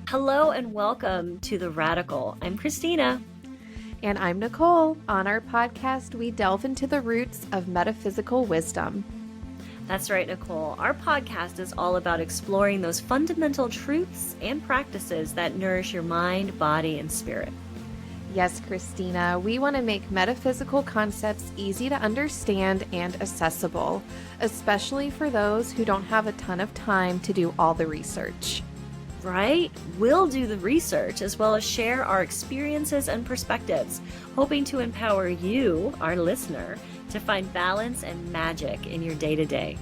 Hello and welcome to The Radical. I'm Christina. And I'm Nicole. On our podcast, we delve into the roots of metaphysical wisdom. That's right, Nicole. Our podcast is all about exploring those fundamental truths and practices that nourish your mind, body, and spirit. Yes, Christina, we want to make metaphysical concepts easy to understand and accessible, especially for those who don't have a ton of time to do all the research. Right? We'll do the research as well as share our experiences and perspectives, hoping to empower you, our listener, to find balance and magic in your day-to-day.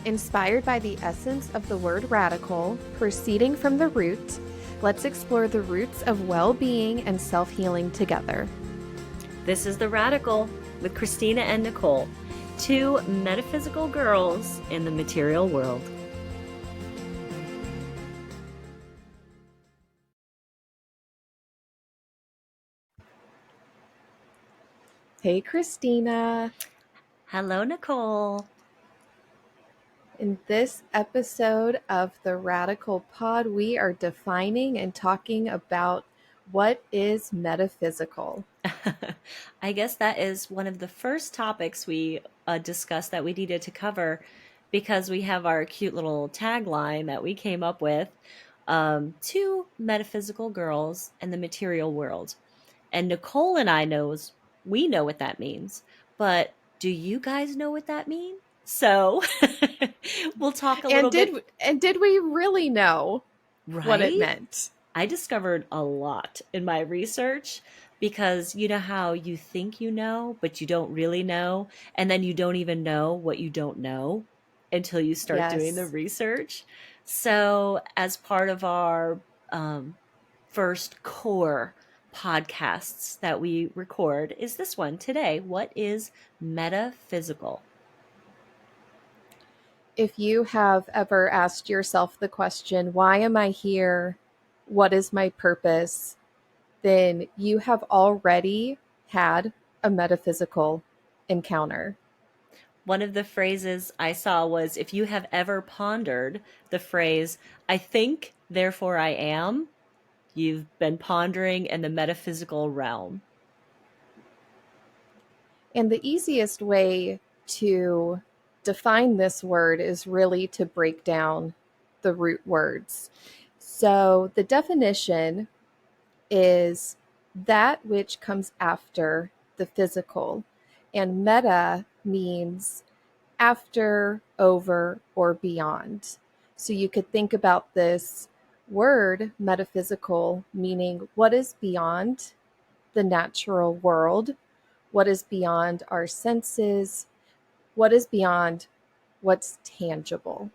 Inspired by the essence of the word radical, proceeding from the root, let's explore the roots of well-being and self-healing together. This is The Radical with Christina and Nicole, two metaphysical girls in the material world. Hey, Christina. Hello, Nicole. In this episode of the Radical Pod, we are defining and talking about what is metaphysical. I guess that is one of the first topics we discussed that we needed to cover because we have our cute little tagline that we came up with, two metaphysical girls in the material world. And Nicole and I we know what that means, but do you guys know what that means? So we'll talk a little bit. And did we really know what it Right? meant? I discovered a lot in my research because you know how you think you know, but you don't really know. And then you don't even know what you don't know until you start doing the Yes. research. So, as part of our first core podcasts that we record, is this one today. What is metaphysical? If you have ever asked yourself the question, why am I here? What is my purpose? Then you have already had a metaphysical encounter. One of the phrases I saw was, if you have ever pondered the phrase, I think, therefore I am, you've been pondering in the metaphysical realm. And the easiest way to define this word is really to break down the root words. So the definition is that which comes after the physical, and meta means after, over, or beyond. So you could think about this word metaphysical meaning what is beyond the natural world, what is beyond our senses, what is beyond what's tangible.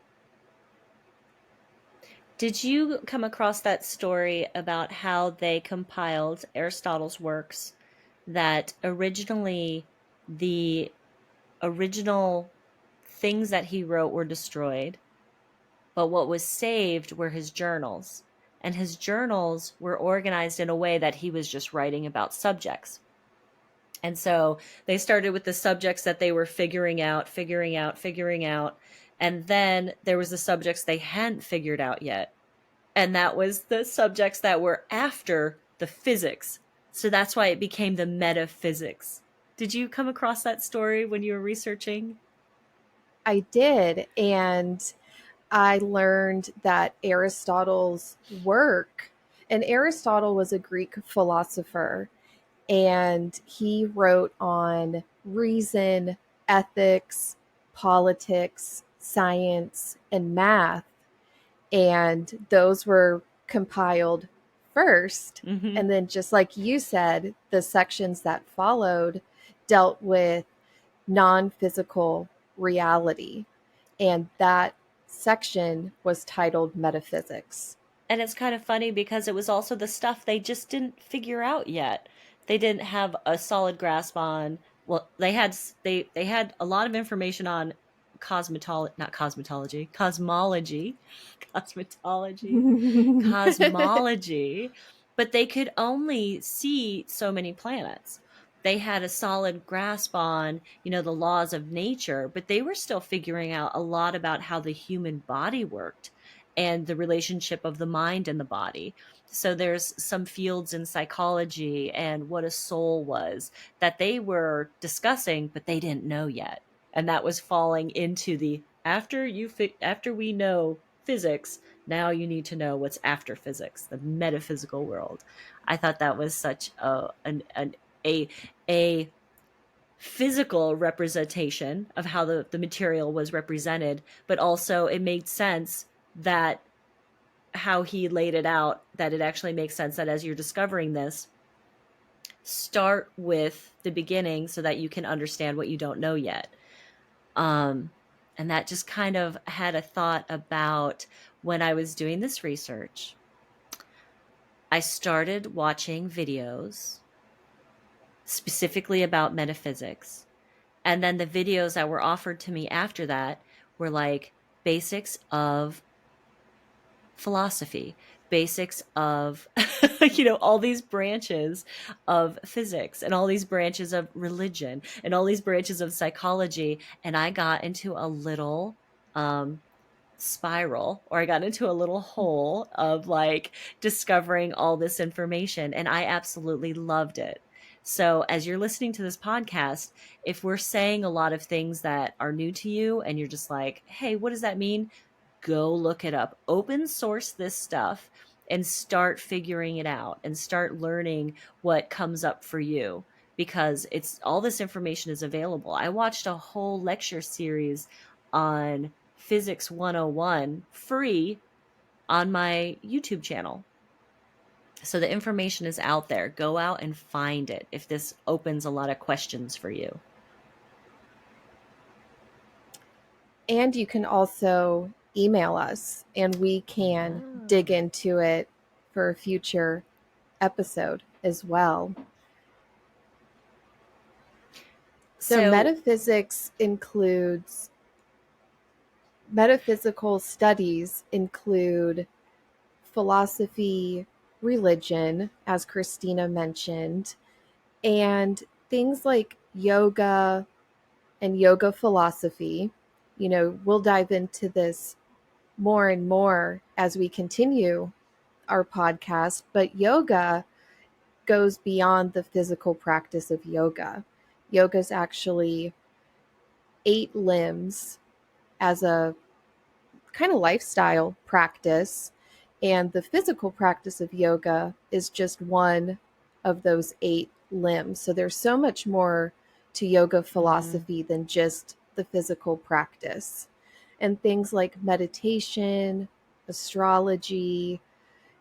Did you come across that story about how they compiled Aristotle's works, that originally the original things that he wrote were destroyed, but what was saved were his journals? And his journals were organized in a way that he was just writing about subjects. And so they started with the subjects that they were figuring out. And then there was the subjects they hadn't figured out yet. And that was the subjects that were after the physics. So that's why it became the metaphysics. Did you come across that story when you were researching? I did, and I learned that Aristotle's work, and Aristotle was a Greek philosopher, and he wrote on reason, ethics, politics, science, and math. And those were compiled first. Mm-hmm. And then, just like you said, the sections that followed dealt with non physical reality. And that section was titled Metaphysics. And it's kind of funny because it was also the stuff they just didn't figure out yet. They didn't have a solid grasp on. Well, they had a lot of information on cosmetology, cosmology, but they could only see so many planets. They had a solid grasp on, the laws of nature, but they were still figuring out a lot about how the human body worked and the relationship of the mind and the body. So there's some fields in psychology and what a soul was that they were discussing, but they didn't know yet. And that was falling into the after we know physics, now you need to know what's after physics, the metaphysical world. I thought that was such a a physical representation of how the material was represented, but also it made sense that how he laid it out, that it actually makes sense that as you're discovering this, start with the beginning so that you can understand what you don't know yet. And that just kind of had a thought about when I was doing this research. I started watching videos specifically about metaphysics. And then the videos that were offered to me after that were like basics of philosophy, basics of, all these branches of physics and all these branches of religion and all these branches of psychology. And I got into a little spiral, or I got into a little hole of like discovering all this information. And I absolutely loved it. So, as you're listening to this podcast, if we're saying a lot of things that are new to you and you're just like, hey, what does that mean? Go look it up, open source this stuff and start figuring it out and start learning what comes up for you, because it's all this information is available. I watched a whole lecture series on Physics 101 free on my YouTube channel. So the information is out there. Go out and find it if this opens a lot of questions for you. And you can also email us and we can dig into it for a future episode as well. So metaphysical studies include philosophy, religion, as Christina mentioned, and things like yoga and yoga philosophy. We'll dive into this more and more as we continue our podcast, but yoga goes beyond the physical practice of yoga. Yoga is actually 8 limbs as a kind of lifestyle practice, and the physical practice of yoga is just one of those 8 limbs. So there's so much more to yoga philosophy than just the physical practice. And things like meditation, astrology,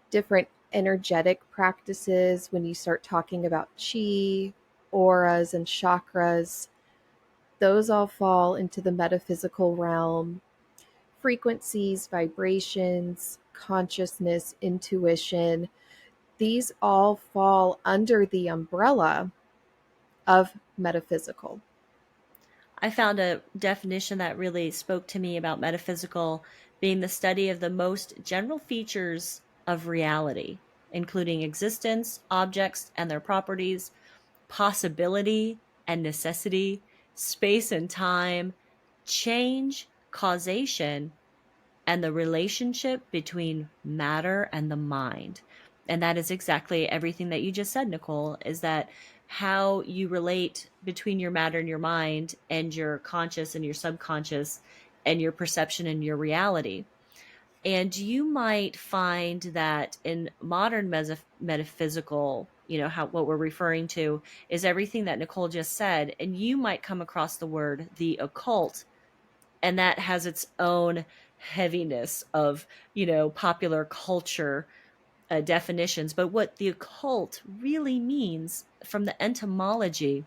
different energetic practices, when you start talking about chi, auras, and chakras, those all fall into the metaphysical realm. Frequencies, vibrations, consciousness, intuition, these all fall under the umbrella of metaphysical. I found a definition that really spoke to me about metaphysical being the study of the most general features of reality, including existence, objects and their properties, possibility and necessity, space and time, change, causation, and the relationship between matter and the mind. And that is exactly everything that you just said, Nicole, is that how you relate between your matter and your mind and your conscious and your subconscious and your perception and your reality. And you might find that in modern metaphysical, what we're referring to is everything that Nicole just said. And you might come across the word the occult, and that has its own heaviness of, popular culture definitions. But what the occult really means from the etymology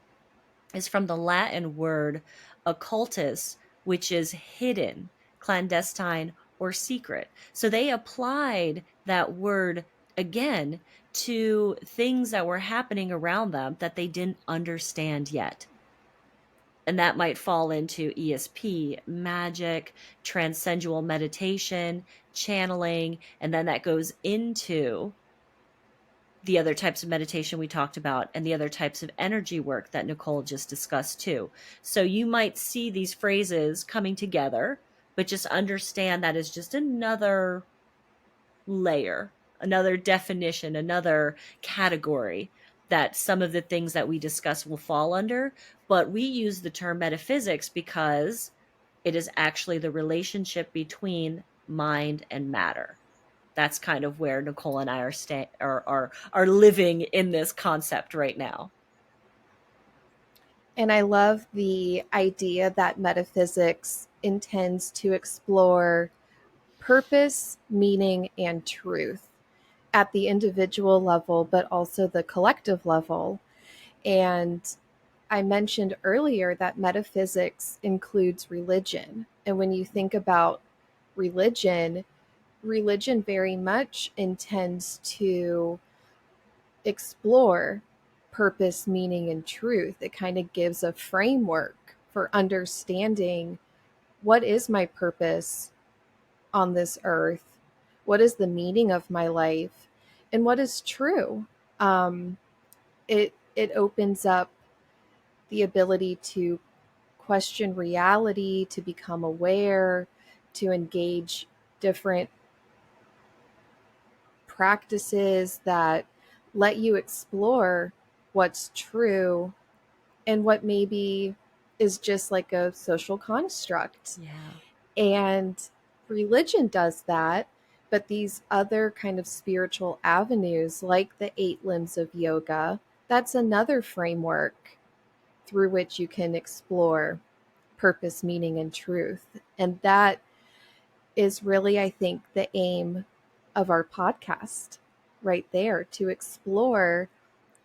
is from the Latin word occultus, which is hidden, clandestine, or secret. So they applied that word again to things that were happening around them that they didn't understand yet. And that might fall into ESP, magic, transcendental meditation, channeling, and then that goes into the other types of meditation we talked about and the other types of energy work that Nicole just discussed too. So you might see these phrases coming together, but just understand that is just another layer, another definition, another category that some of the things that we discuss will fall under. But we use the term metaphysics because it is actually the relationship between mind and matter. That's kind of where Nicole and I are living in this concept right now. And I love the idea that metaphysics intends to explore purpose, meaning, and truth at the individual level, but also the collective level. And I mentioned earlier that metaphysics includes religion. And when you think about religion, religion very much intends to explore purpose, meaning, and truth. It kind of gives a framework for understanding what is my purpose on this earth, what is the meaning of my life, and what is true. It opens up the ability to question reality, to become aware, to engage different practices that let you explore what's true and what maybe is just like a social construct. Yeah. And religion does that, but these other kind of spiritual avenues, like the 8 limbs of yoga, that's another framework through which you can explore purpose, meaning, and truth. And that is really, I think, the aim of our podcast right there, to explore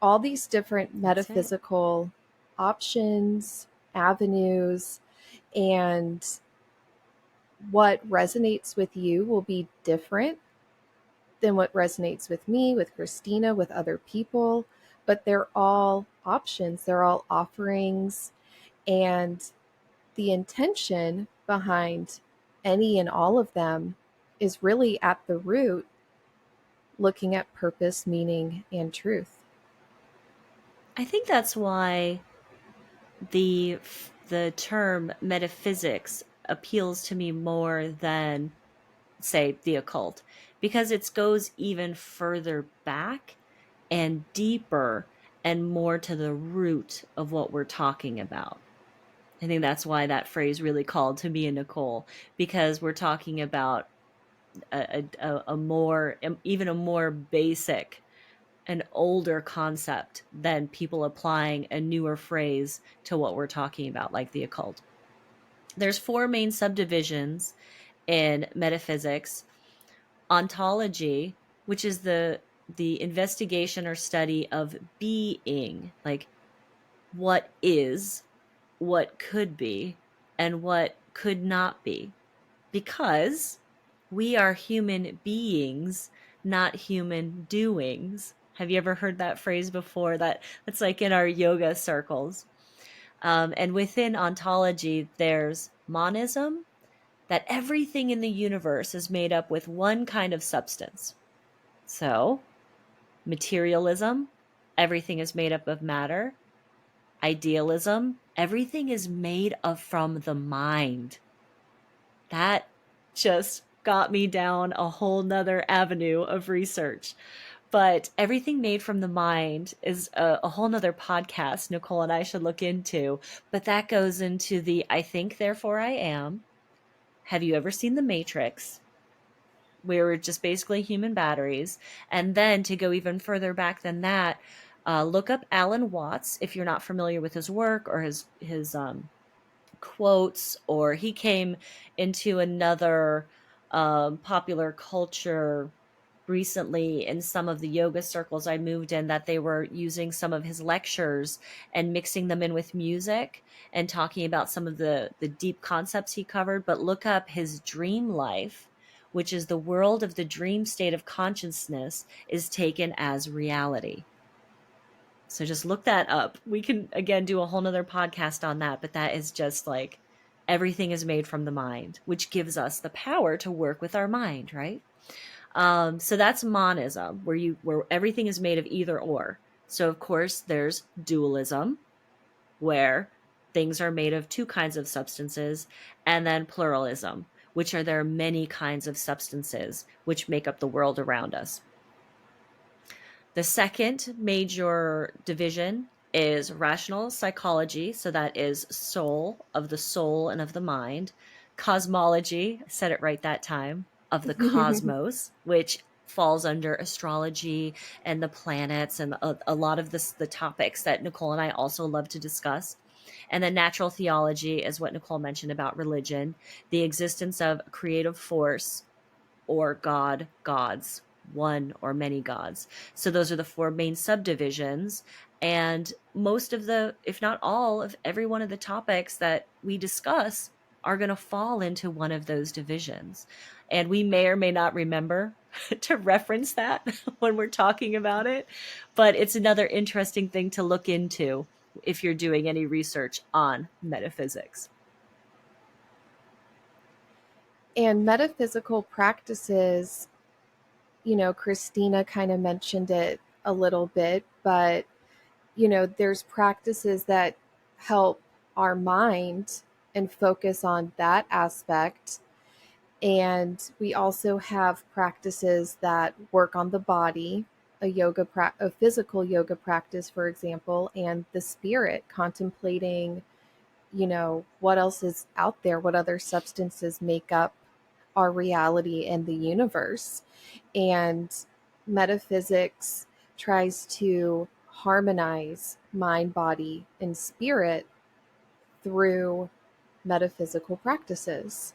all these different That's it. metaphysical options, avenues, and what resonates with you will be different than what resonates with me, with Christina, with other people, but they're all options, they're all offerings, and the intention behind any and all of them is really at the root looking at purpose, meaning, and truth. I think that's why the the term metaphysics appeals to me more than, say, the occult, because it goes even further back and deeper and more to the root of what we're talking about. I think that's why that phrase really called to me and Nicole, because we're talking about a more, even a more basic, an older concept than people applying a newer phrase to what we're talking about, like the occult. There's four main subdivisions in metaphysics: ontology, which is the investigation or study of being, like what is, what could be, and what could not be, because we are human beings, not human doings. Have you ever heard that phrase before? That's like in our yoga circles. And within ontology, there's monism, that everything in the universe is made up with one kind of substance. So, materialism, everything is made up of matter. Idealism, everything is made of from the mind. That just got me down a whole nother avenue of research. But everything made from the mind is a whole nother podcast Nicole and I should look into. But that goes into the I think, therefore I am. Have you ever seen The Matrix? We were just basically human batteries. And then to go even further back than that, look up Alan Watts if you're not familiar with his work or his quotes, or he came into another popular culture recently in some of the yoga circles I moved in, that they were using some of his lectures and mixing them in with music and talking about some of the deep concepts he covered. But look up his dream life, which is the world of the dream state of consciousness is taken as reality. So just look that up. We can again do a whole nother podcast on that, but that is just like everything is made from the mind, which gives us the power to work with our mind, right? So that's monism, where everything is made of either or. So of course there's dualism, where things are made of two kinds of substances, and then pluralism, which are there are many kinds of substances which make up the world around us. The second major division is rational psychology. So that is soul, of the soul and of the mind. Cosmology, I said it right that time, of the cosmos, which falls under astrology and the planets and a lot of the topics that Nicole and I also love to discuss. And then natural theology is what Nicole mentioned about religion, the existence of a creative force or God, gods, one or many gods. So those are the four main subdivisions. And most of the, if not all, of every one of the topics that we discuss are going to fall into one of those divisions. And we may or may not remember to reference that when we're talking about it. But it's another interesting thing to look into if you're doing any research on metaphysics. And metaphysical practices, Christina kind of mentioned it a little bit, but, there's practices that help our mind and focus on that aspect. And we also have practices that work on the body, a physical yoga practice, for example, and the spirit, contemplating, what else is out there, what other substances make up our reality and the universe. And metaphysics tries to harmonize mind, body, and spirit through metaphysical practices.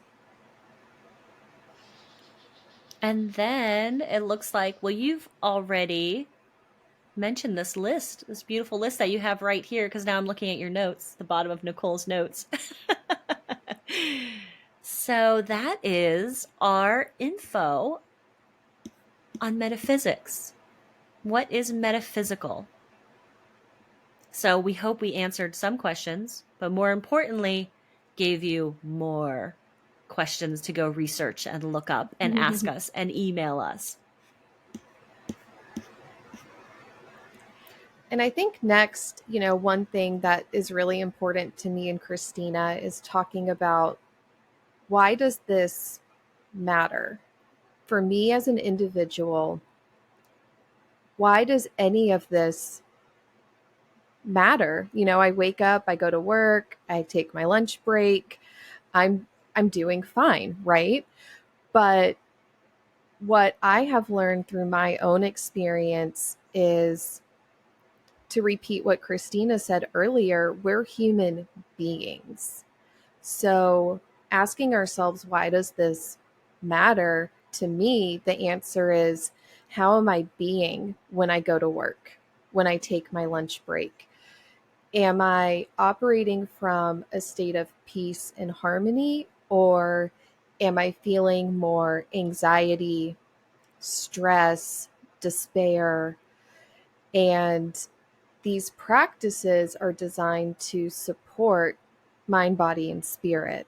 And then it looks like, well, you've already mentioned this list, this beautiful list that you have right here, because now I'm looking at your notes, the bottom of Nicole's notes. So that is our info on metaphysics. What is metaphysical? So we hope we answered some questions, but more importantly, gave you more questions to go research and look up and ask us and email us. And I think next, one thing that is really important to me and Christina is talking about, why does this matter? For me as an individual, why does any of this matter? I wake up, I go to work, I take my lunch break, I'm doing fine, right? But what I have learned through my own experience is, to repeat what Christina said earlier, we're human beings. So asking ourselves, why does this matter? To me, the answer is, how am I being when I go to work, when I take my lunch break? Am I operating from a state of peace and harmony, or am I feeling more anxiety, stress, despair? And these practices are designed to support mind, body, and spirit.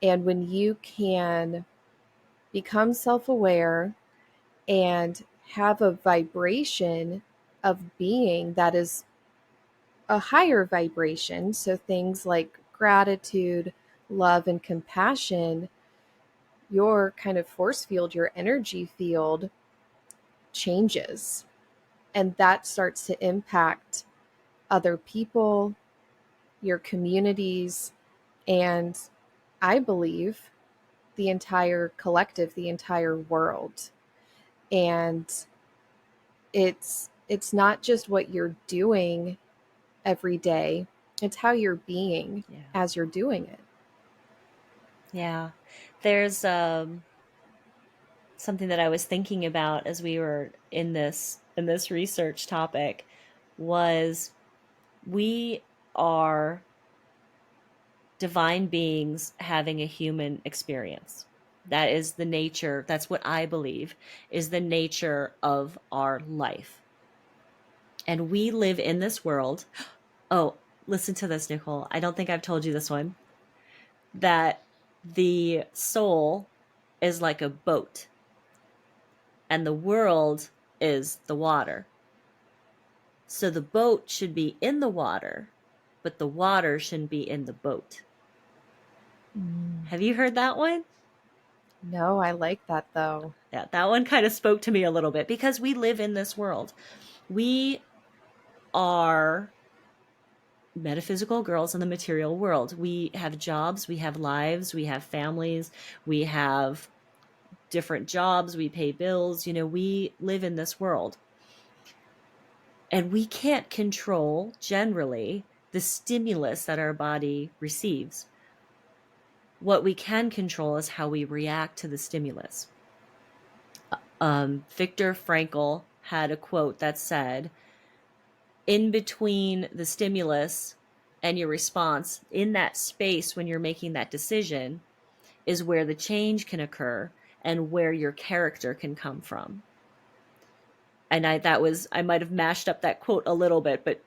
And when you can become self aware and have a vibration of being that is a higher vibration, so things like gratitude, love, and compassion, your kind of force field, your energy field changes. And that starts to impact other people, your communities, and I believe the entire collective, the entire world. And it's not just what you're doing every day, it's how you're being as you're doing it. Yeah. There's something that I was thinking about as we were in this research topic was, we are divine beings having a human experience. That is the nature, that's what I believe is the nature of our life. And we live in this world. Oh, listen to this, Nicole. I don't think I've told you this one. That the soul is like a boat and the world is the water. So the boat should be in the water, but the water shouldn't be in the boat. Have you heard that one? No, I like that though. Yeah, that one kind of spoke to me a little bit because we live in this world. We are metaphysical girls in the material world. We have jobs, we have lives, we have families, we have different jobs, we pay bills. We live in this world. And we can't control, generally, the stimulus that our body receives. What we can control is how we react to the stimulus. Viktor Frankl had a quote that said, in between the stimulus and your response, in that space when you're making that decision, is where the change can occur and where your character can come from. And I might have mashed up that quote a little bit, but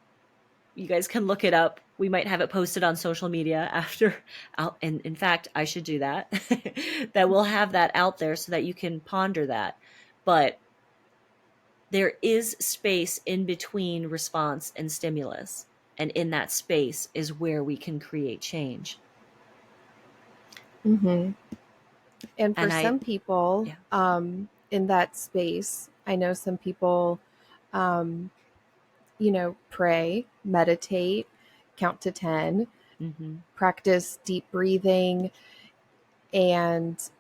you guys can look it up. We might have it posted on social media after. And in fact, I should do that. That we'll have that out there so that you can ponder that. But there is space in between response and stimulus. And in that space is where we can create change. Mm-hmm. And for And some people, yeah. in that space, I know some people, um, pray, meditate, count to 10, Mm-hmm. practice deep breathing, and,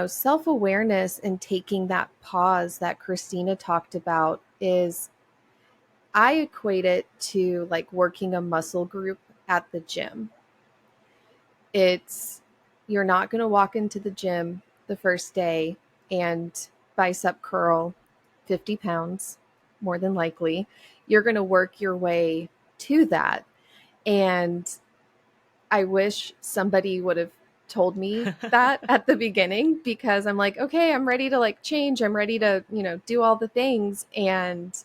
self awareness and taking that pause that Christina talked about is, I equate it to like working a muscle group at the gym. It's, you're not going to walk into the gym the first day and bicep curl 50 pounds, more than likely. You're going to work your way to that. And I wish somebody would have told me that at the beginning, because I'm like, okay, I'm ready to like change. I'm ready to, do all the things. And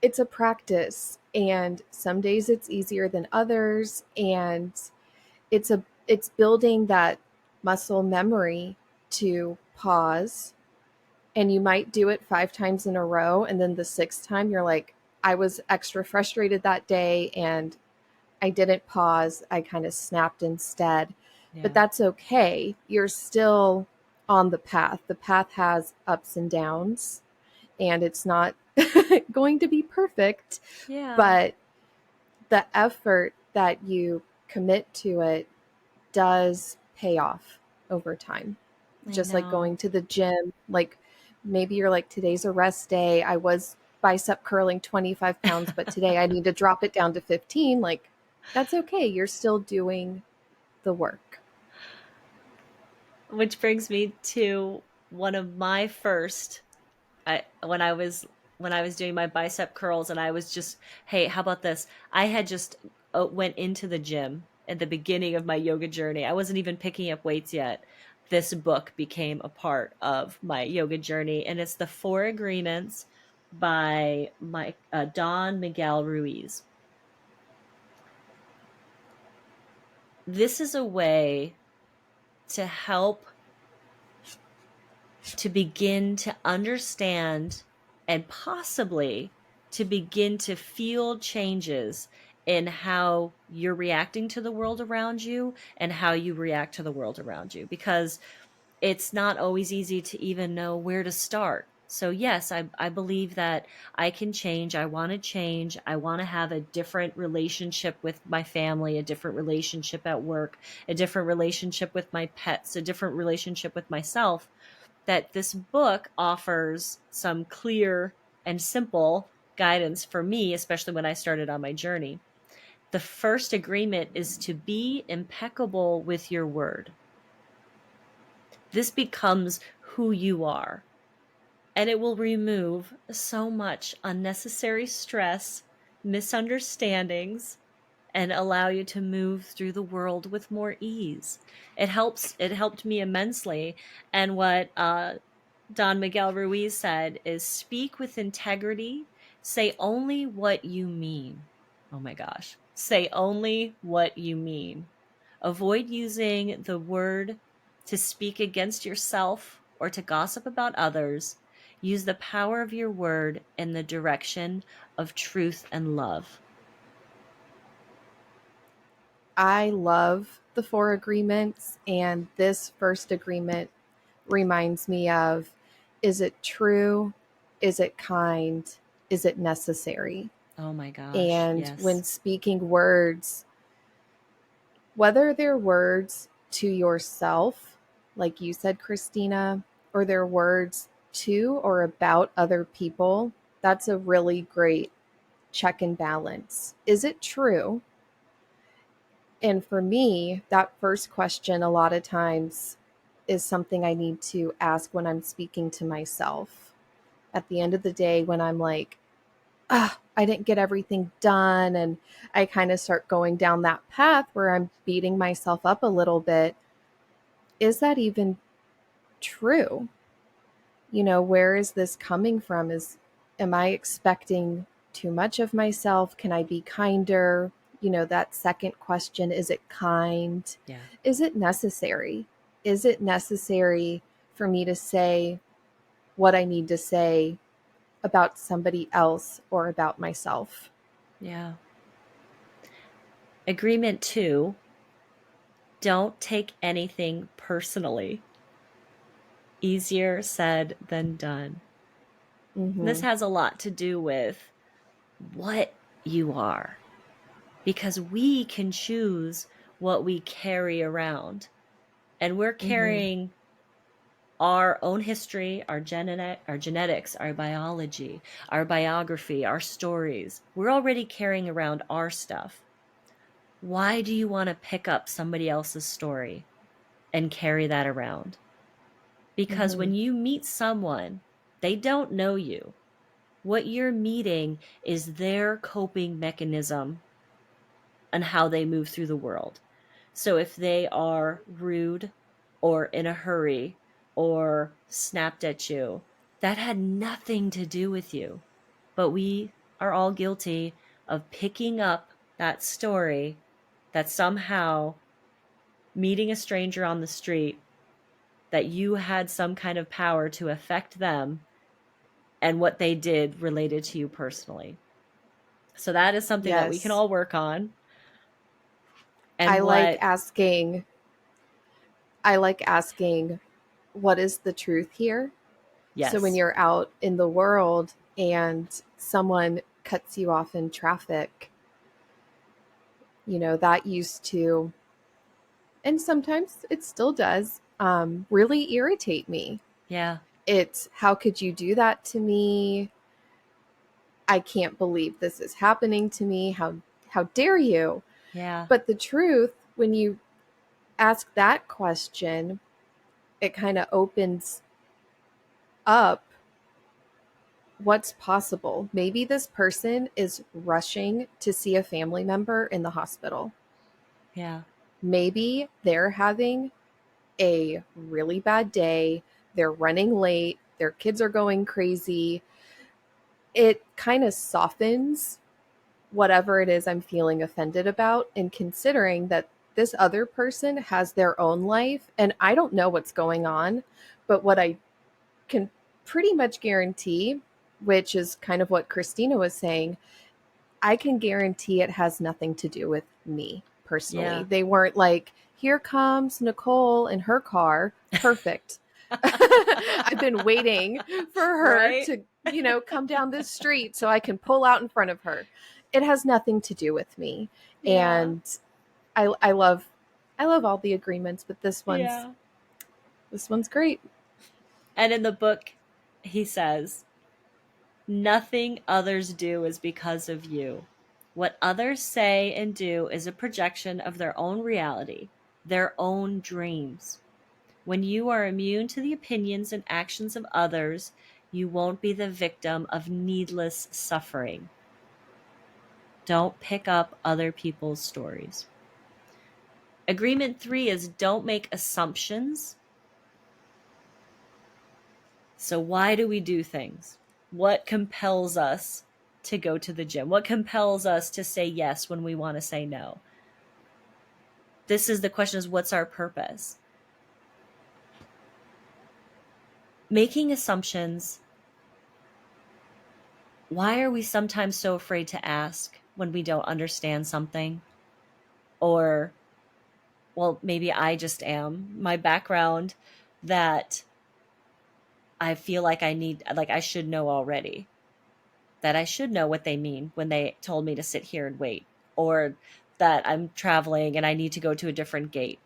it's a practice. And some days it's easier than others. And it's building that muscle memory to pause, and you might do it 5 times in a row, and then the sixth time you're like, I was extra frustrated that day and I didn't pause, I kind of snapped instead. But Yeah. that's okay, you're still on the path has ups and downs, and it's not going to be perfect, Yeah. but the effort that you commit to it does pay off over time. I Just like know. going to the gym, like maybe you're like, today's a rest day. I was bicep curling 25 pounds, but today I need to drop it down to 15. Like, that's okay. You're still doing the work. Which brings me to one of my first I when I was doing my bicep curls, and I was just, hey, how about this? I had just went into the gym at the beginning of my yoga journey. I wasn't even picking up weights yet. This book became a part of my yoga journey, and it's the Four Agreements by Don Miguel Ruiz. This is a way to help to begin to understand and possibly to begin to feel changes in how you're reacting to the world around you and how you react to the world around you, because it's not always easy to even know where to start. So yes, I believe that I can change. I want to change. I want to have a different relationship with my family, a different relationship at work, a different relationship with my pets, a different relationship with myself. That this book offers some clear and simple guidance for me, especially when I started on my journey. The first agreement is to be impeccable with your word. This becomes who you are, and it will remove so much unnecessary stress, misunderstandings, and allow you to move through the world with more ease. It helped me immensely. And what Don Miguel Ruiz said is, speak with integrity, say only what you mean. Oh my gosh. Say only what you mean. Avoid using the word to speak against yourself or to gossip about others. Use the power of your word in the direction of truth and love. I love the 4 agreements, and this first agreement reminds me of, is it true? Is it kind? Is it necessary? Oh my gosh, And when yes. speaking words, whether they're words to yourself, like you said, Christina, or they're words to or about other people, that's a really great check and balance. Is it true? And for me, that first question a lot of times is something I need to ask when I'm speaking to myself. At the end of the day, when I'm like, I didn't get everything done, and I kind of start going down that path where I'm beating myself up a little bit, is that even true? Where is this coming from? Am I expecting too much of myself? Can I be kinder? That second question, is it kind? Yeah. Is it necessary? Is it necessary for me to say what I need to say about somebody else or about myself? Yeah. Agreement 2, don't take anything personally. Easier said than done. And this Mm-hmm. has a lot to do with what you are, because we can choose what we carry around. And we're Mm-hmm. carrying our own history, our genetics, our biology, our biography, our stories. We're already carrying around our stuff. Why do you want to pick up somebody else's story and carry that around? Because Mm-hmm. when you meet someone, they don't know you. What you're meeting is their coping mechanism and how they move through the world. So if they are rude or in a hurry or snapped at you, that had nothing to do with you. But we are all guilty of picking up that story that somehow meeting a stranger on the street, that you had some kind of power to affect them and what they did related to you personally. So that is something that we can Yes. all work on. I And like what, asking I like asking, what is the truth here? So when yes, you're out in the world and someone cuts you off in traffic, that used to, and sometimes it still does, really irritate me. yeah, It's, how could you do that to me? I can't believe this is happening to me. How dare you? yeah, But the truth, when you ask that question, it kind of opens up what's possible. Maybe this person is rushing to see a family member in the hospital. yeah, Maybe they're having a really bad day. They're running late. Their kids are going crazy. It kind of softens whatever it is I'm feeling offended about, and considering that this other person has their own life and I don't know what's going on. But what I can pretty much guarantee, which is kind of what Christina was saying, I can guarantee it has nothing to do with me personally. yeah. They weren't like, here comes Nicole in her car. Perfect. I've been waiting for her Right? to, come down this street so I can pull out in front of her. It has nothing to do with me. Yeah, And I love all the agreements, but yeah. this one's great. And in the book, he says, nothing others do is because of you. What others say and do is a projection of their own reality, their own dreams. When you are immune to the opinions and actions of others, you won't be the victim of needless suffering. Don't pick up other people's stories. Agreement 3 is don't make assumptions. So, why do we do things? What compels us to go to the gym? What compels us to say yes when we want to say no? This is the question, is what's our purpose? Making assumptions. Why are we sometimes so afraid to ask when we don't understand something? Or, well, maybe I just am. My background that I feel like I should know already, that I should know what they mean when they told me to sit here and wait, or that I'm traveling and I need to go to a different gate.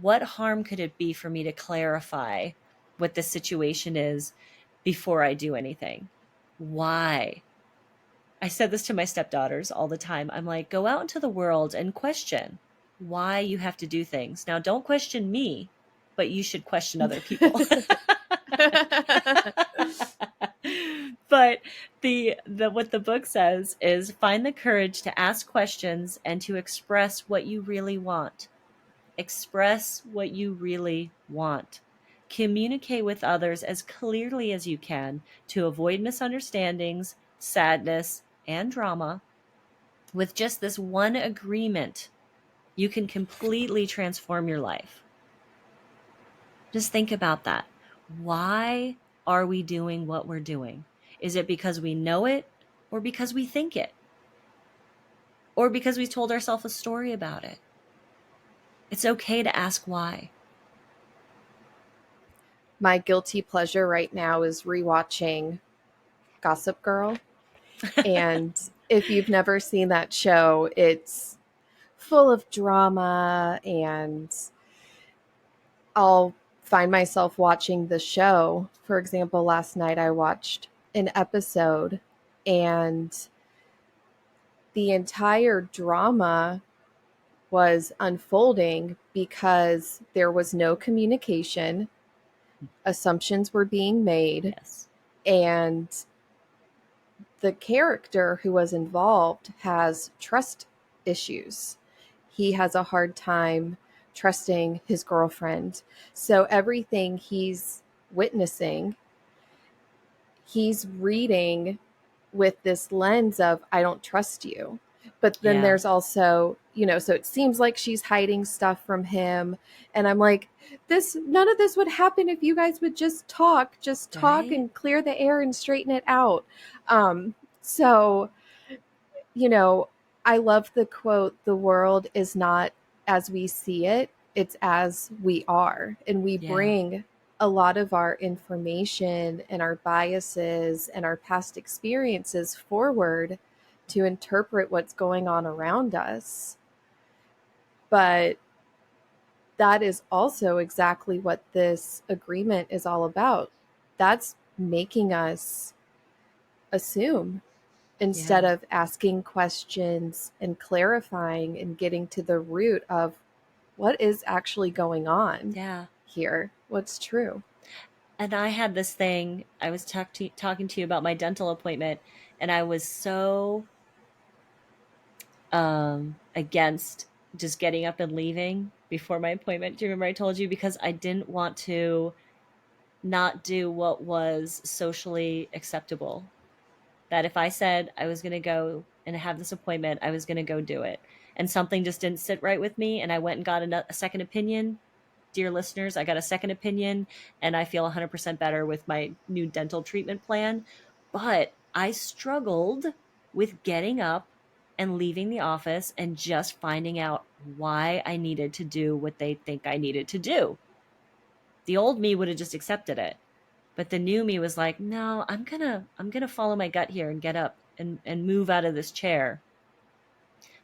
What harm could it be for me to clarify what the situation is before I do anything? Why? I said this to my stepdaughters all the time. I'm like, go out into the world and question why you have to do things. Now, don't question me, but you should question other people. But the what the book says is find the courage to ask questions and to express what you really want. Express what you really want. Communicate with others as clearly as you can to avoid misunderstandings, sadness, and drama. With just this one agreement, you can completely transform your life. Just think about that. Why are we doing what we're doing? Is it because we know it, or because we think it? Or because we told ourselves a story about it? It's okay to ask why. My guilty pleasure right now is rewatching Gossip Girl. And if you've never seen that show, it's full of drama, and I'll find myself watching the show. For example, last night I watched an episode, and the entire drama was unfolding because there was no communication, assumptions were being made, Yes. and the character who was involved has trust issues. He has a hard time trusting his girlfriend. So everything he's witnessing, he's reading with this lens of, I don't trust you. But then Yeah. there's also, so it seems like she's hiding stuff from him. And I'm like, none of this would happen if you guys would just talk Right? and clear the air and straighten it out. So, you know, I love the quote, the world is not as we see it, it's as we are. And we Yeah. bring a lot of our information and our biases and our past experiences forward to interpret what's going on around us. But that is also exactly what this agreement is all about. That's making us assume instead Yeah. of asking questions and clarifying and getting to the root of what is actually going on Yeah. here, what's true. And I had this thing, I was talking to you about my dental appointment, and I was so against just getting up and leaving before my appointment. Do you remember I told you? Because I didn't want to not do what was socially acceptable. That if I said I was going to go and have this appointment, I was going to go do it. And something just didn't sit right with me, and I went and got a second opinion. Dear listeners, I got a second opinion, and I feel 100% better with my new dental treatment plan. But I struggled with getting up and leaving the office and just finding out why I needed to do what they think I needed to do. The old me would have just accepted it, but the new me was like, no, I'm gonna follow my gut here and get up and move out of this chair.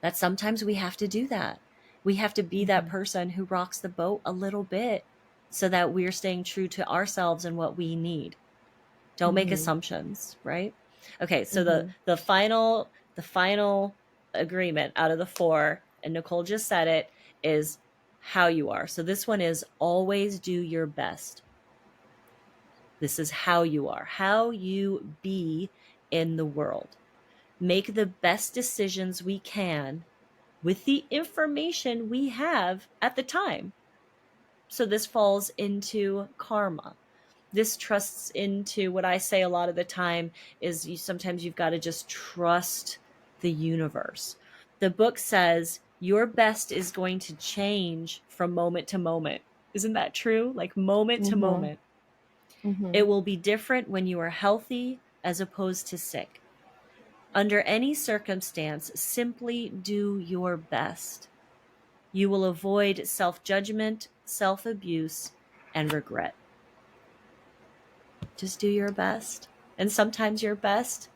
That sometimes we have to do that. We have to be that Mm-hmm. person who rocks the boat a little bit so that we're staying true to ourselves and what we need. Don't make Mm-hmm. assumptions, right? Okay, so the Mm-hmm. the final the final agreement out of the four, and Nicole just said it, is how you are. So this one is always do your best. This is how you are, how you be in the world. Make the best decisions we can with the information we have at the time. So this falls into karma. This trusts into what I say a lot of the time is sometimes you've got to just trust the universe. The book says your best is going to change from moment to moment. Isn't that true? Like moment to Mm-hmm. moment. Mm-hmm. It will be different when you are healthy as opposed to sick. Under any circumstance, simply do your best. You will avoid self-judgment, self-abuse, and regret. Just do your best. And sometimes your best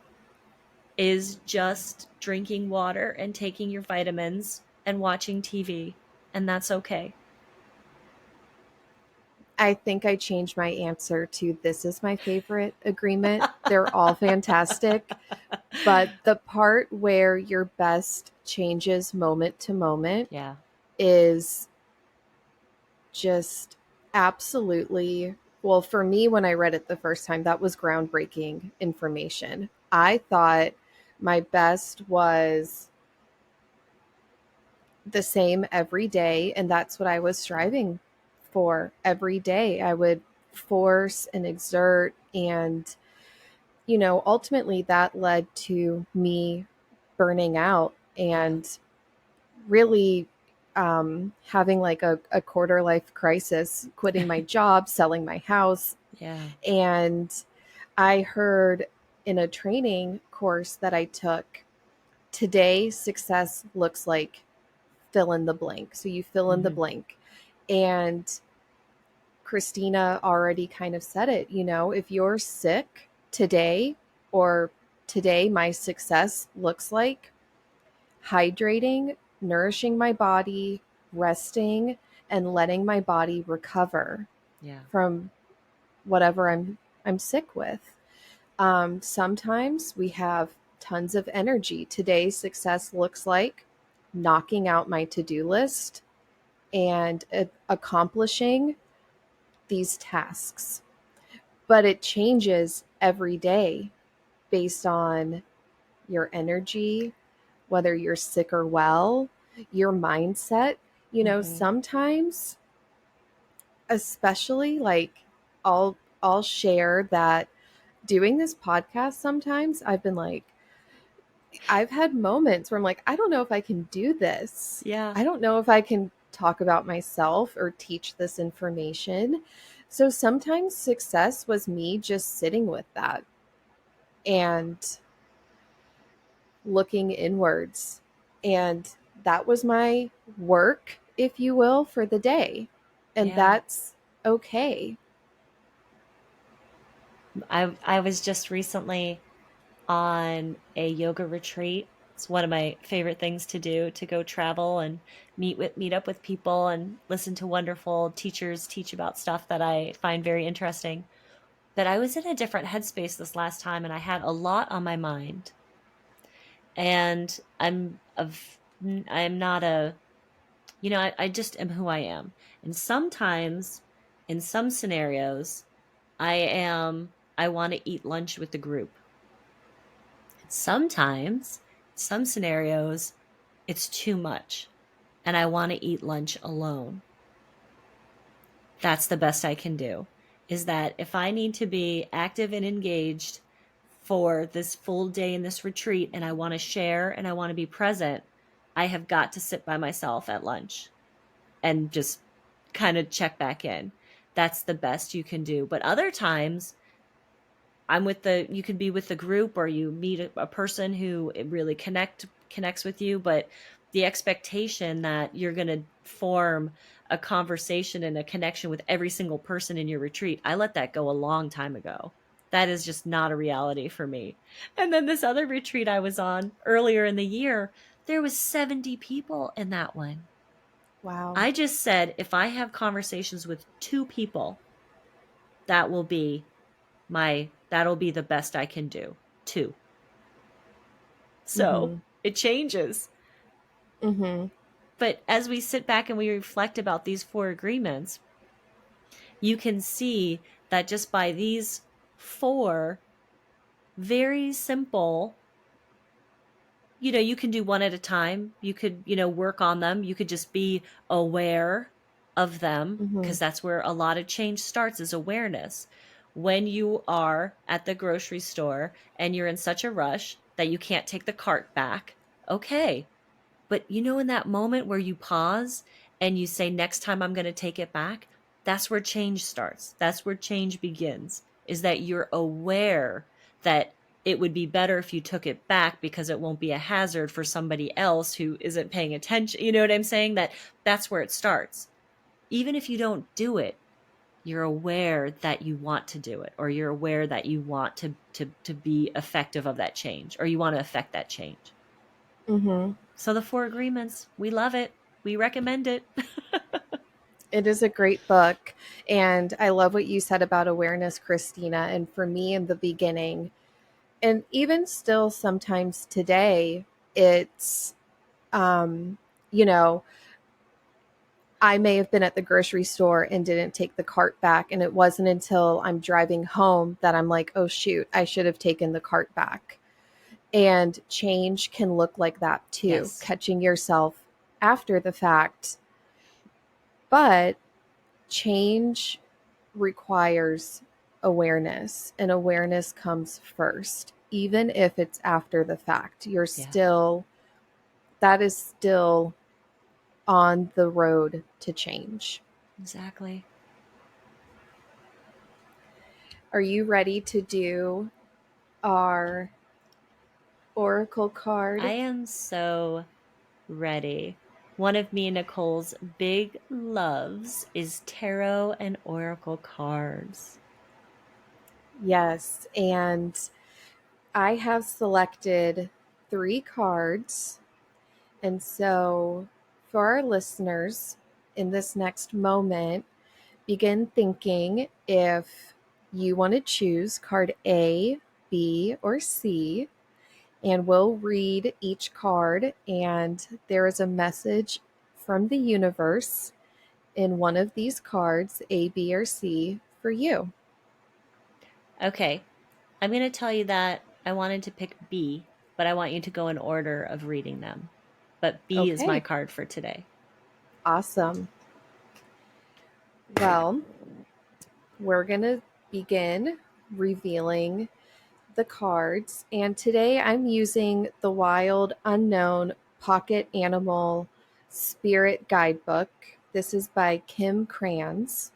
is just drinking water and taking your vitamins and watching TV. And that's okay. I think I changed my answer to this is my favorite agreement. They're all fantastic. But the part where your best changes moment to moment Yeah. is just absolutely, well, for me, when I read it the first time, that was groundbreaking information. I thought my best was the same every day, and that's what I was striving for every day. I would force and exert, and ultimately that led to me burning out Yeah. and really having like a quarter life crisis, quitting my job, selling my house. Yeah. And I heard in a training course that I took, today success looks like fill in the blank. So you fill in the Mm-hmm. blank. And Christina already kind of said it, if you're sick today, or today my success looks like hydrating, nourishing my body, resting, and letting my body recover Yeah. from whatever I'm sick with. Sometimes we have tons of energy. Today's success looks like knocking out my to-do list and accomplishing these tasks. But it changes every day based on your energy, whether you're sick or well, your mindset. Mm-hmm. Sometimes, especially like I'll share that doing this podcast, sometimes I've had moments where I'm like, I don't know if I can do this. Yeah. I don't know if I can talk about myself or teach this information. So sometimes success was me just sitting with that and looking inwards. And that was my work, if you will, for the day. And Yeah. that's okay. I was just recently on a yoga retreat. It's one of my favorite things to do, to go travel and meet up with people and listen to wonderful teachers teach about stuff that I find very interesting. But I was in a different headspace this last time and I had a lot on my mind. And I'm not a, I just am who I am. And sometimes in some scenarios I want to eat lunch with the group. Sometimes, some scenarios, it's too much and I want to eat lunch alone. That's the best I can do. Is that if I need to be active and engaged for this full day in this retreat and I want to share and I want to be present, I have got to sit by myself at lunch and just kind of check back in. That's the best you can do. But other times, you could be with the group or you meet a person who really connects with you, but the expectation that you're going to form a conversation and a connection with every single person in your retreat, I let that go a long time ago. That is just not a reality for me. And then this other retreat I was on earlier in the year, there was 70 people in that one. Wow. I just said if I have conversations with two people, that will be that'll be the best I can do. Two. So Mm-hmm. it changes. Mm-hmm. But as we sit back and we reflect about these four agreements, you can see that just by these four very simple, you can do one at a time. You could, work on them. You could just be aware of them Mm-hmm. because that's where a lot of change starts, is awareness. When you are at the grocery store and you're in such a rush that you can't take the cart back, okay. But in that moment where you pause and you say, next time I'm going to take it back, that's where change starts. That's where change begins, is that you're aware that it would be better if you took it back because it won't be a hazard for somebody else who isn't paying attention. You know what I'm saying? That's where it starts. Even if you don't do it, you're aware that you want to do it, or you're aware that you want to be effective of that change, or you want to affect that change. Mm-hmm. So the Four Agreements, we love it. We recommend it. It is a great book. And I love what you said about awareness, Christina. And for me in the beginning, and even still sometimes today, it's, um, you know, I may have been at the grocery store and didn't take the cart back. And it wasn't until I'm driving home that I'm like, oh, shoot, I should have taken the cart back. And change can look like that too, Yes, catching yourself after the fact. But change requires awareness, and awareness comes first. Even if it's after the fact, yeah, that is still on the road to change. exactly. Are you ready to do our oracle I card? am so ready. One of me and Nicole's big loves is tarot and oracle cards. Yes, and I have selected 3 cards. And so, for our listeners, in this next moment, begin thinking if you want to choose card A, B, or C, and we'll read each card. And there is a message from the universe in one of these cards, A, B, or C, for you. Okay, I'm going to tell you that I wanted to pick B, but I want you to go in order of reading them. But B is my Okay, card for today. awesome. Well, we're going to begin revealing the cards. And today I'm using the Wild Unknown Pocket Animal Spirit Guidebook. This is by Kim Kranz.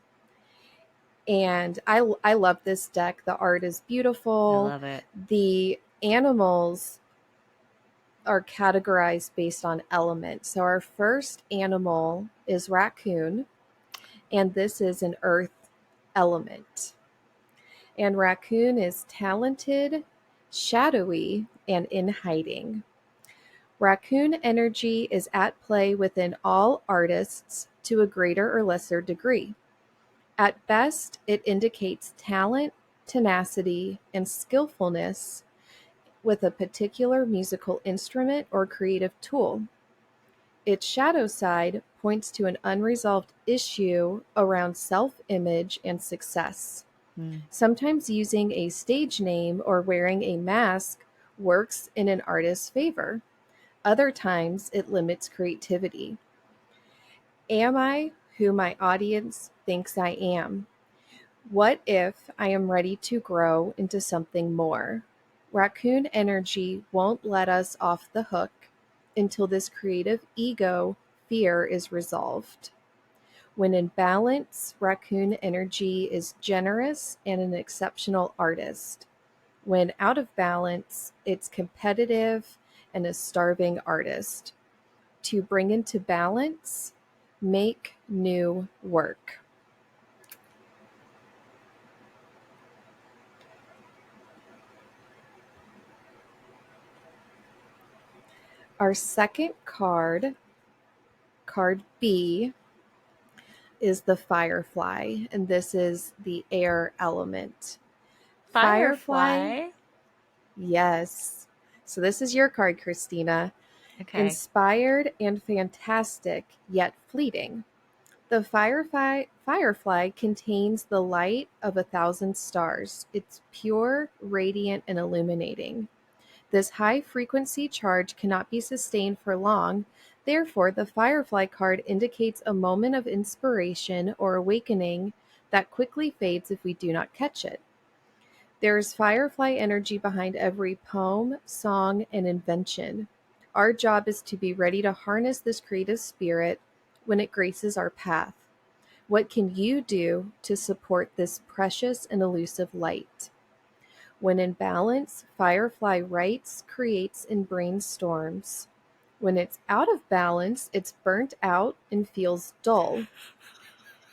And I love this deck. The art is I beautiful. love it. The animals are categorized based on element. So our first animal is raccoon, and this is an earth element. And raccoon is talented, shadowy, and in hiding. Raccoon energy is at play within all artists to a greater or lesser degree. At best, it indicates talent, tenacity, and skillfulness with a particular musical instrument or creative tool. Its shadow side points to an unresolved issue around self-image and success. Hmm. Sometimes using a stage name or wearing a mask works in an artist's favor. Other times, it limits creativity. Am I who my audience thinks I am? What if I am ready to grow into something more? Raccoon energy won't let us off the hook until this creative ego fear is resolved. When in balance, raccoon energy is generous and an exceptional artist. When out of balance, it's competitive and a starving artist. To bring into balance, make new work. Our second card, card B, is the firefly, and this is the air element. Firefly, Firefly. yes. So this is your card, Christina. Okay. Inspired and fantastic, yet fleeting. The firefly contains the light of 1,000 stars. It's pure, radiant, and illuminating. This high-frequency charge cannot be sustained for long, therefore the firefly card indicates a moment of inspiration or awakening that quickly fades if we do not catch it. There is firefly energy behind every poem, song, and invention. Our job is to be ready to harness this creative spirit when it graces our path. What can you do to support this precious and elusive light? When in balance, firefly writes, creates, and brainstorms. When it's out of balance, it's burnt out and feels dull.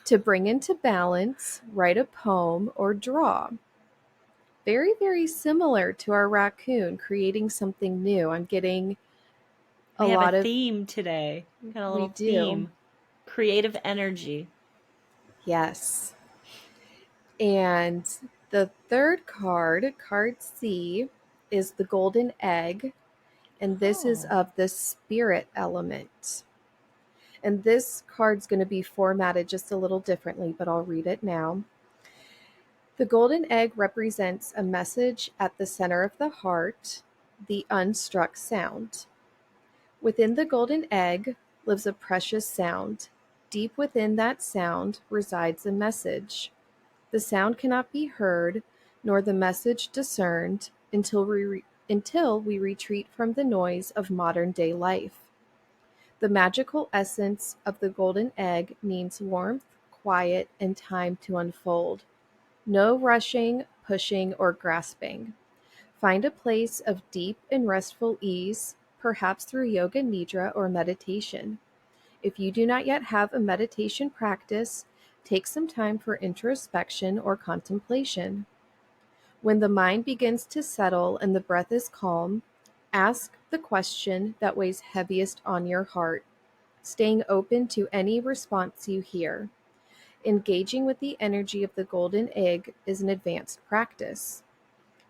To bring into balance, write a poem or draw. Very, very similar to our raccoon creating something new. I'm getting a We have a lot of, theme today. We got a we little do. theme. Creative energy. Yes. And the third card, card C, is the golden egg. And this is Oh. of the spirit element. And this card's going to be formatted just a little differently, but I'll read it now. The golden egg represents a message at the center of the heart, the unstruck sound. Within the golden egg lives a precious sound. Deep within that sound resides a message. The sound cannot be heard, nor the message discerned, until we retreat from the noise of modern day life. The magical essence of the golden egg means warmth, quiet, and time to unfold. No rushing, pushing, or grasping. Find a place of deep and restful ease, perhaps through yoga nidra or meditation. If you do not yet have a meditation practice, take some time for introspection or contemplation. When the mind begins to settle and the breath is calm, ask the question that weighs heaviest on your heart, staying open to any response you hear. Engaging with the energy of the golden egg is an advanced practice.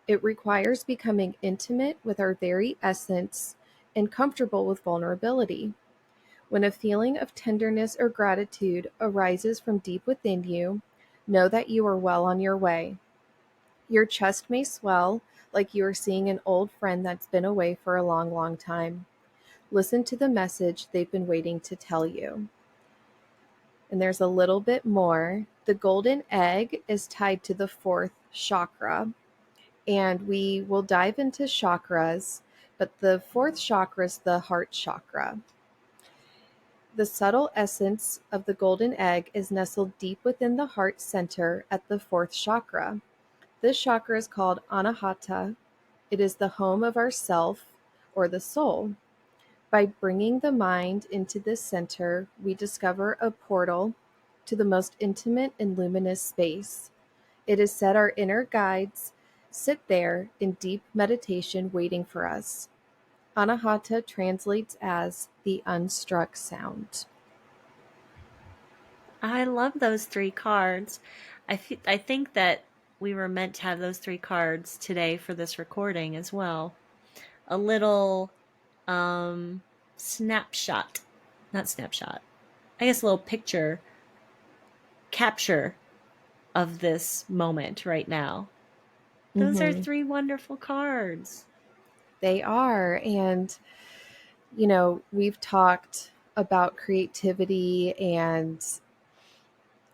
It requires becoming intimate with our very essence and comfortable with vulnerability. When a feeling of tenderness or gratitude arises from deep within you, know that you are well on your way. Your chest may swell like you are seeing an old friend that's been away for a long, long time. Listen to the message they've been waiting to tell you. And there's a little bit more. The golden egg is tied to the fourth chakra, and we will dive into chakras, but the fourth chakra is the heart chakra. The subtle essence of the golden egg is nestled deep within the heart center at the fourth chakra. This chakra is called Anahata. It is the home of our self or the soul. By bringing the mind into this center, we discover a portal to the most intimate and luminous space. It is said our inner guides sit there in deep meditation waiting for us. Anahata translates as the unstruck sound. I love those three cards. I think that we were meant to have those three cards today for this recording as well. A little snapshot. Not snapshot. I guess a little picture capture of this moment right now. Those are Mm-hmm. three wonderful cards. They are. And, we've talked about creativity, and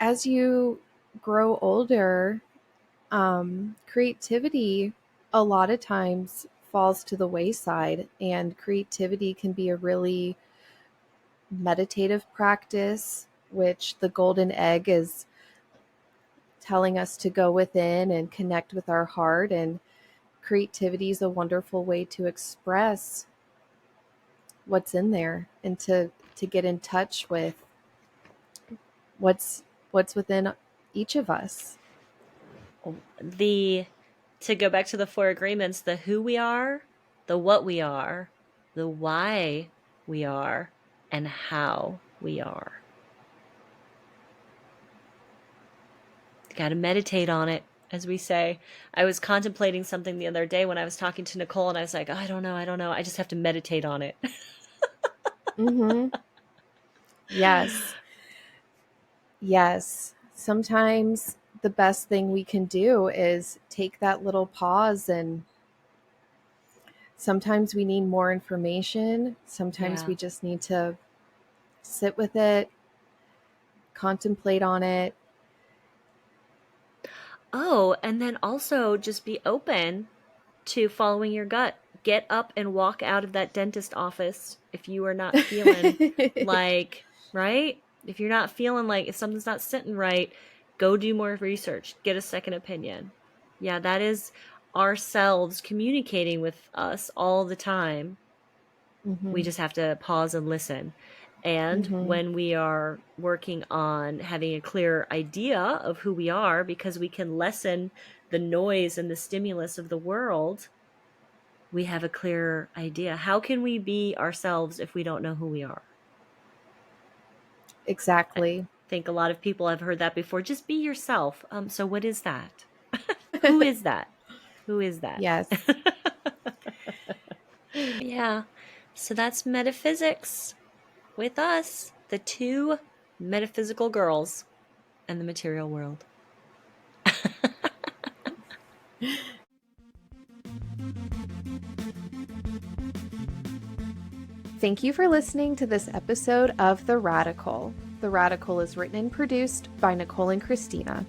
as you grow older, creativity a lot of times falls to the wayside, and creativity can be a really meditative practice, which the golden egg is telling us to go within and connect with our heart. And creativity is a wonderful way to express what's in there and to get in touch with what's within each of us. The to go back to the four agreements, the who we are, the what we are, the why we are, and how we are. Got to meditate on it, as we say. I was contemplating something the other day when I was talking to Nicole, and I was like, oh, I don't know. I just have to meditate on it. Mhm. Yes. Yes. Sometimes the best thing we can do is take that little pause, and sometimes we need more information. Sometimes Yeah. we just need to sit with it, contemplate on it. Oh, and then also just be open to following your gut. Get up and walk out of that dentist office if you are not feeling like, right? If you're not feeling like if something's not sitting right, go do more research, get a second opinion. Yeah, that is ourselves communicating with us all the time. We just have to pause and listen. And when we are working on having a clear idea of who we are, because we can lessen the noise and the stimulus of the world, we have a clearer idea. How can we be ourselves if we don't know who we are? Exactly. I think a lot of people have heard that before. Just be yourself. So what is that? Who is that? Who is that? Yes. Yeah. So that's metaphysics with us, the two metaphysical girls and the material world. Thank you for listening to this episode of The Radical. The Radical is written and produced by Nicole and Christina.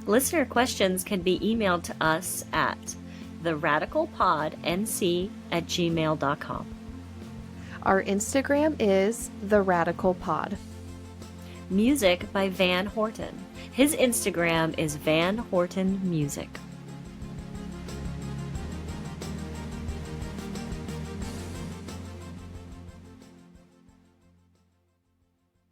Listener questions can be emailed to us at theradicalpodnc@gmail.com. Our Instagram is The Radical Pod. Music by Van Horton. His Instagram is Van Horton Music.